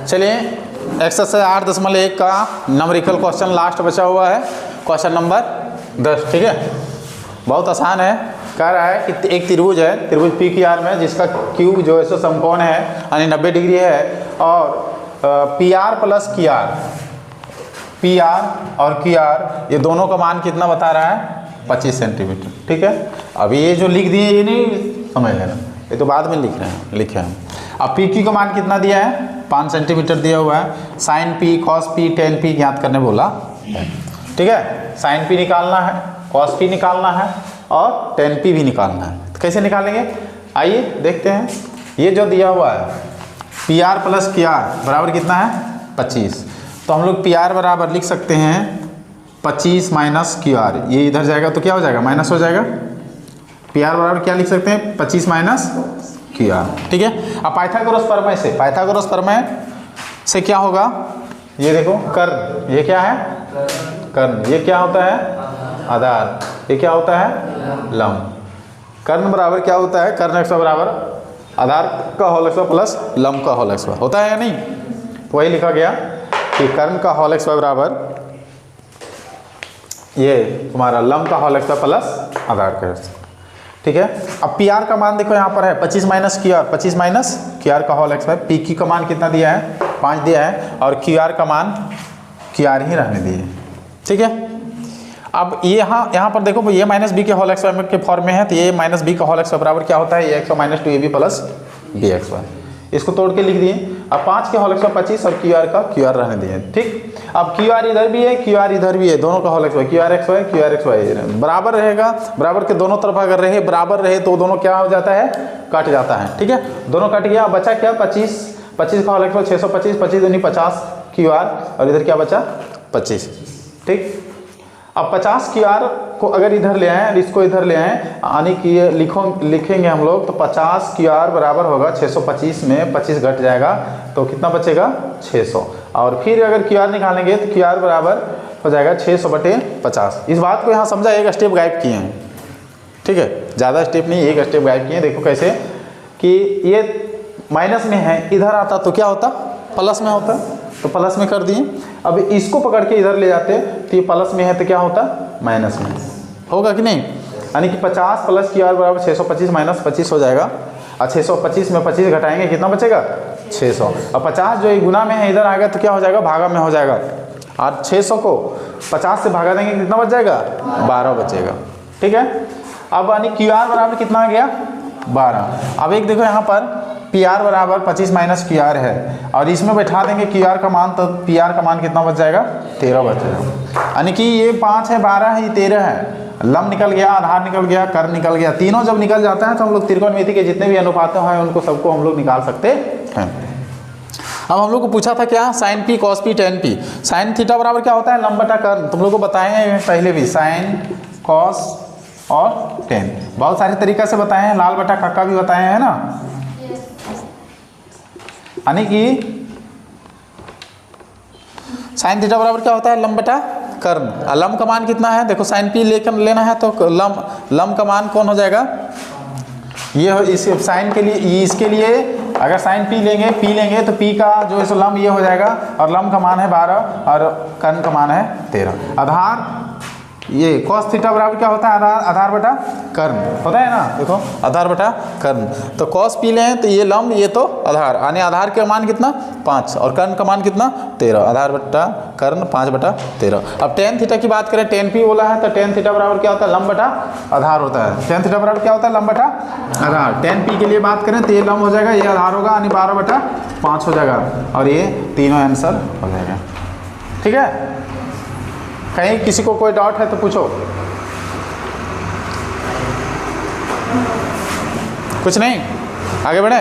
चलिए एक्सरसाइज 8.1 का numerical question last बचा हुआ है, क्वेश्चन नंबर 10। ठीक है, बहुत आसान है। कह रहा है कि एक त्रिभुज है, त्रिभुज पी क्यू आर में, जिसका क्यू जो है सो समकोण है यानी 90 डिग्री है, और P R plus Q R, P R और क्यू आर ये दोनों का मान कितना बता रहा है? 25 सेंटीमीटर। ठीक है, अब ये जो लिख दिए ये नहीं समझ लेना, ये तो बाद में लिखे हैं। अब पी क्यू का मान कितना दिया है? 5 सेंटीमीटर दिया हुआ है। Sine p, cos p, tan p ज्ञात करने बोला है। ठीक है, साइन पी निकालना है, कॉस पी निकालना है और टेन पी भी निकालना है। तो कैसे निकालेंगे आइए देखते हैं। ये जो दिया हुआ है P R plus Q R बराबर कितना है? 25। तो हम लोग पी आर बराबर लिख सकते हैं 25 माइनस क्यू आर, ये इधर जाएगा तो क्या हो जाएगा? माइनस हो जाएगा। पी आर बराबर क्या लिख सकते हैं? 25 माइनस क्यू आर। ठीक है, अब पाइथागोरस प्रमेय से, पाइथागोरस प्रमेय से क्या होगा? ये देखो कर्ण, ये क्या है? कर्ण। ये क्या होता है? आधार। ये क्या होता है? लंब। कर्ण बराबर क्या होता है? कर्ण एक्स बराबर आधार का होल एक्स प्लस लंब का होल एक्स होता है या नहीं? तो वही लिखा गया कि कर्ण का होल एक्स बराबर ये तुम्हारा लंब का होल एक्स प्लस आधार का। ठीक है, अब पी आर का मान देखो यहाँ पर है 25 minus Q R, 25 minus Q R का होल एक्स। पी क्यू का मान कितना दिया है? 5 दिया है, और क्यू आर का मान क्यू आर ही रहने दिए। ठीक है, अब ये यहाँ पर देखो ये माइनस बी के होल एक्स वाई के फॉर्म में है, तो ये माइनस बी का होल एक्स बराबर क्या होता है? A X Y minus 2ab plus B X Y. इसको तोड़ के लिख दिए। अब 5 के होल एक्स 25 और क्यू आर का क्यू आर रहने दिए। ठीक, अब क्यू आर इधर भी है, क्यू आर इधर भी है, दोनों का whole x y, q r x y, q r x y बराबर रहेगा। बराबर के दोनों तरफ अगर रहे बराबर रहे तो दोनों क्या हो जाता है? कट जाता है। ठीक है, दोनों कट गया। बचा क्या? 25 का होल एक्स वाई 625, 25 दूनी 50 क्यू आर, और इधर क्या बचा? 25। ठीक, अब 50 क्यू आर को अगर इधर ले आए, इसको इधर ले आए, यानी कि लिखेंगे हम लोग, तो 50 क्यू आर बराबर होगा 625 में 25 घट जाएगा तो कितना बचेगा? 600। और फिर अगर क्यू आर निकालेंगे तो क्यू आर बराबर हो जाएगा 600/50। इस बात को यहाँ समझा, एक स्टेप गायब किए हैं। ठीक है, ज़्यादा स्टेप नहीं, एक स्टेप गायब किए हैं। देखो कैसे कि ये माइनस में है, इधर आता तो क्या होता? प्लस में होता, तो प्लस में कर दिए। अब इसको पकड़ के इधर ले जाते तो ये प्लस में है तो क्या होता? माइनस में होगा कि नहीं? यानी कि 50 प्लस क्यू आर बराबर 625 माइनस 25 हो जाएगा। और 625 में 25 घटाएंगे कितना बचेगा? 600। और 50 जो गुना में है इधर आ गया तो क्या हो जाएगा? भागा में हो जाएगा। और 600 को 50 से भागा देंगे कितना बच जाएगा? 12 बचेगा। ठीक है, अब यानी क्यू आर बराबर कितना आ गया? 12। अब एक देखो यहाँ पर पी आर बराबर 25 माइनस क्यू आर है, और इसमें बैठा देंगे क्यू आर का मान, तो पी आर का मान कितना बच जाएगा? 13 बच जाएगा। यानी कि ये 5 है, 12 है, ये 13 है। लंब निकल गया, आधार निकल गया, कर्ण निकल गया। तीनों जब निकल जाता है तो हम लोग त्रिकोणमिति के जितने भी अनुपात हैं उनको सबको हम लोग निकाल सकते हैं। अब हम लोग को पूछा था क्या? Sine p, cos p, tan p. Sine theta बराबर क्या होता है? लंब बटा कर्ण। तुम लोग को बताए हैं पहले भी, साइन, कॉस और टेन बहुत सारे तरीका से बताए हैं, लाल बटा काका भी बताए हैं ना। यानी कि साइन थीटा बराबर क्या होता है? लंब बटा कर्ण। लंब का मान कितना है? देखो साइन पी लेकर लेना है तो लंब का मान कौन हो जाएगा? ये इस साइन के लिए, इसके लिए अगर साइन पी लेंगे तो पी का जो है सो लंब ये हो जाएगा, और लंब का मान है 12 और कर्ण का मान है 13। आधार ये कॉस थीटा बराबर क्या होता है? आधार बटा कर्ण होता है ना। देखो आधार बटा कर्ण, तो कॉस पी लें तो ये लंब, ये तो आधार, यानी आधार का मान कितना? 5 और कर्ण का मान कितना? 13। आधार बटा कर्ण 5/13। अब टेन थीटा की बात करें, टेन पी बोला है तो टेन थीटा बराबर क्या होता है? लंब बटा आधार होता है। टेन थीटा बराबर क्या होता है? लंब बटा आधार। टेन पी के लिए बात करें तो ये लंब हो जाएगा, ये आधार होगा, यानी 12/5 हो जाएगा, और ये तीनों आंसर हो जाएगा। ठीक है, कहीं किसी को कोई डाउट है तो पूछो। कुछ नहीं, आगे बढ़े।